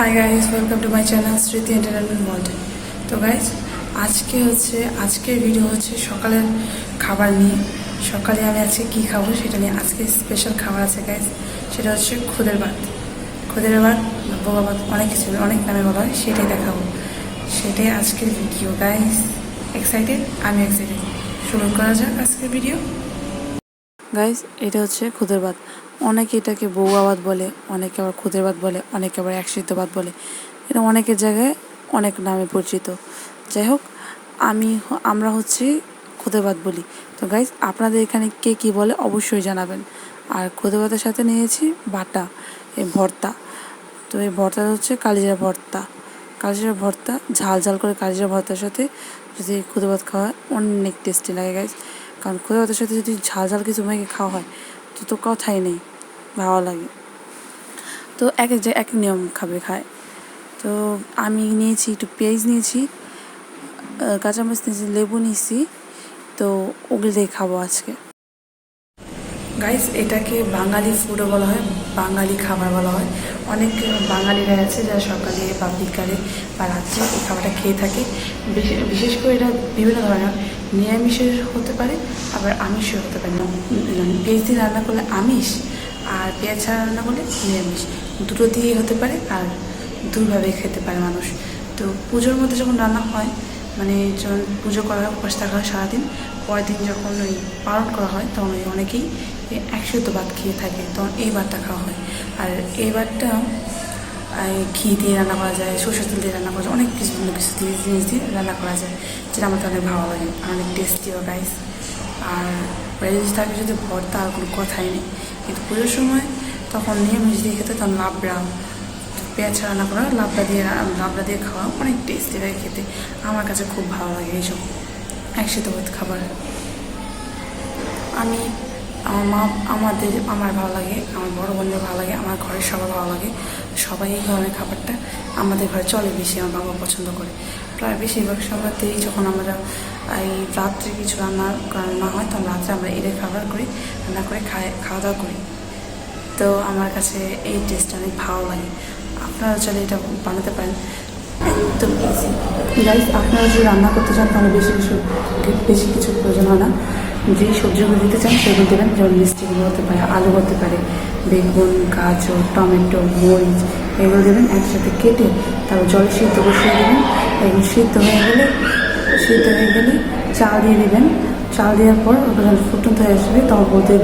Hi guys, welcome to my channel স্মৃতি entertainment world. তো guys আজকের ভিডিও হচ্ছে সকালের খাবার নিয়ে। সকালে আমি আজকে কী খাবো সেটা নিয়ে আজকে স্পেশাল খাবার আছে গাইজ। সেটা হচ্ছে খুদের ভাত, বোগা ভাত, অনেক কিছু অনেক নামে বলা হয়, সেটাই দেখাবো। সেটাই আজকের ভিডিও গাইজ। এক্সাইটেড? আমি এক্সাইটেড। শুরু করা যাক আজকের ভিডিও। গাইজ, এটা হচ্ছে খুদের ভাত। অনেকে এটাকে বউয়া ভাত বলে, অনেকে আবার খুদের ভাত বলে, অনেকে আবার একসিদ্ধ ভাত বলে। এটা অনেকের জায়গায় অনেক নামে পরিচিত। যাই হোক, আমরা হচ্ছে খুদের ভাত বলি। তো গাইজ, আপনাদের এখানে কে কী বলে অবশ্যই জানাবেন। আর খুদের ভাতের সাথে নিয়েছি বাটা, এই ভর্তা। তো এই ভর্তা হচ্ছে কালিজিরা ভর্তা, ঝাল ঝাল করে কালিজিরা ভর্তার সাথে যদি খুদের ভাত খাওয়া হয় অনেক টেস্টি লাগে গাইজ। কারণ খুদের ভাতের সাথে যদি ঝাল ঝাল কিছু মেখে খাওয়া হয় তো কথাই নেই, ভালো লাগে। তো এক এক জায়গায় এক নিয়ম খায়। তো আমি নিয়েছি একটু পেঁয়াজ নিয়েছি, কাঁচামরিচ নিয়েছি, লেবু নিয়েছি। তো ওগুলো দিয়ে খাবো আজকে গাইস। এটাকে বাঙালি ফুডও বলা হয়, বাঙালি খাবার বলা হয়। অনেক বাঙালিরা আছে যারা সকালে বা বিকালে বা রাত্রে এই খাবারটা খেয়ে থাকে। বিশেষ করে এটা বিভিন্ন ধরনের নিরামিষের হতে পারে, আবার আমিষের হতে পারে। পেঁয়াজ দিয়ে রান্না করলে আমিষ, আর পেঁয়াজ ছাড়া রান্না করলে নিরামিষ। দুটো দিয়েই হতে পারে, আর দুইভাবেই খেতে পারে মানুষ। তো পুজোর মধ্যে যখন রান্না হয়, মানে যখন পুজো করা হয়, উপোস থাকা হয় সারাদিন, পরের দিন যখন ওই পালন করা হয় তখন ওই অনেকেই একসিদ্ধ ভাত খেয়ে থাকে, তখন এই ভাতটা খাওয়া হয়। আর এই ভাতটা ঘি দিয়ে রান্না করা যায়, সরষের তেল দিয়ে রান্না করা যায়, অনেক কিছু জিনিস দিয়ে রান্না করা যায়, যেটা আমার অনেক ভালো লাগে, অনেক টেস্টিও গাইস। আর জিনিস থাকে যদি ভর্তা, আর কোনো কথাই নেই। কিন্তু পুজোর সময় তখন নিরামিষ দিয়ে খেতে, তখন লাবড়া, পেঁয়াজ রান্না করা লাবড়া দিয়ে খাওয়া অনেক টেস্টি লাগে খেতে। আমার কাছে খুব ভালো লাগে এইসব একসাথে ভাত খাবার। আমার ভালো লাগে, আমার বড় বোনের ভালো লাগে, আমার ঘরের সবার ভালো লাগে। সবাই এই ধরনের খাবারটা আমাদের ঘরে চলে বেশি, আমার বাবা পছন্দ করে। প্রায় বেশিরভাগ সময়তেই যখন আমরা এই রাত্রে কিছু রান্না হয়, তখন রাত্রে আমরা এদের রান্না করে খাওয়া দাওয়া করি। তো আমার কাছে এই টেস্টটা অনেক ভালো লাগে। আপনারা চাইলে এটা বানাতে পারেন, একদম ইজি গাইস। আপনারা যদি রান্না করতে চান তাহলে বেশি কিছু প্রয়োজন হয় না। যেই সবজিগুলো দিতে চান সেগুলো দেবেন, যেমন মিষ্টিগুলো হতে পারে, আলু হতে পারে, বেগুন, গাজর, টমেটো, মরিচ, এগুলো দেবেন একসাথে কেটে, তারপর জলে সিদ্ধ বসিয়ে দেবেন। এগুলো সিদ্ধ হয়ে গেলে চাল দিয়ে দেবেন। চাল দেওয়ার পর ওটা যখন ফুটন্ত হয়ে আসবে তখন হলুদের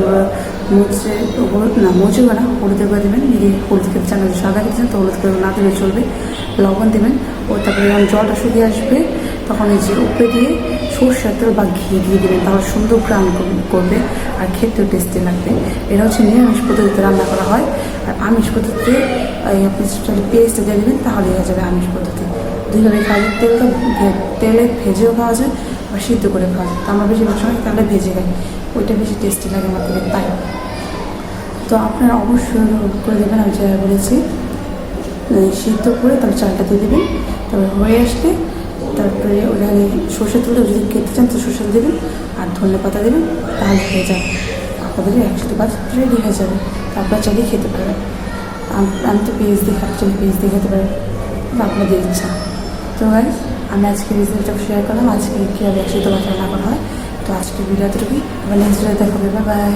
হলুদের গুঁড়া দেবেন। যদি হলুদ খেতে চান, সাদা খেতে চান তো হলুদ গুঁড়ো না দিলে চলবে। লবণ দেবেন। ও তারপরে যখন জলটা শুকিয়ে আসবে তখন এই যে উপরে দিয়ে সরষের তেল বা ঘি দিয়ে দেবেন, তাহলে সুন্দর গ্রান করবে আর খেতেও টেস্টি লাগবে। এটা হচ্ছে নিরামিষ পদ্ধতিতে রান্না করা হয়। আর আমিষ পদ্ধতিতে আপনি পেস্টটা দিয়ে দেবেন, তাহলে হয়ে যাবে আমিষ পদ্ধতি। দুইভাবে খাওয়া যায়, তেলে ভেজেও খাওয়া যায় আর সিদ্ধ করে খাওয়া যায়। তো আমরা বেশিরভাগ সময় তাহলে ভেজে খাই, ওইটা বেশি টেস্টি লাগে আমার থেকে, তাই। তো আপনারা অবশ্যই করে দেবেন, আমি যেটা বলেছি সিদ্ধ করে তারপরে চালটা দিয়ে দেবেন। তারপরে হয়ে আসলে তারপরে ওখানে সর্ষের তেলটা যদি খেতে চান তো সর্ষে দেবেন, আর ধনে পাতা দেবেন, তাহলে হয়ে যাবে আপনাদের একসাথে ভাত রেডি হয়ে যাবে। তারপর চালিয়ে খেতে পারবেন। আমি তো পেঁয়াজ দিয়ে খাচ্ছি, পেঁয়াজ দিয়ে খেতে পারেন, আপনাদের ইচ্ছা। তো ভাই, আমি আজকে রেসিপিটা শেয়ার করলাম, আজকে কীভাবে একসাথে ভাত রান্না করা হয়। তো আজকে ভিডিও এতটুকুই, আবার নেক্সট ভিডিও দেখা হবে। বাই।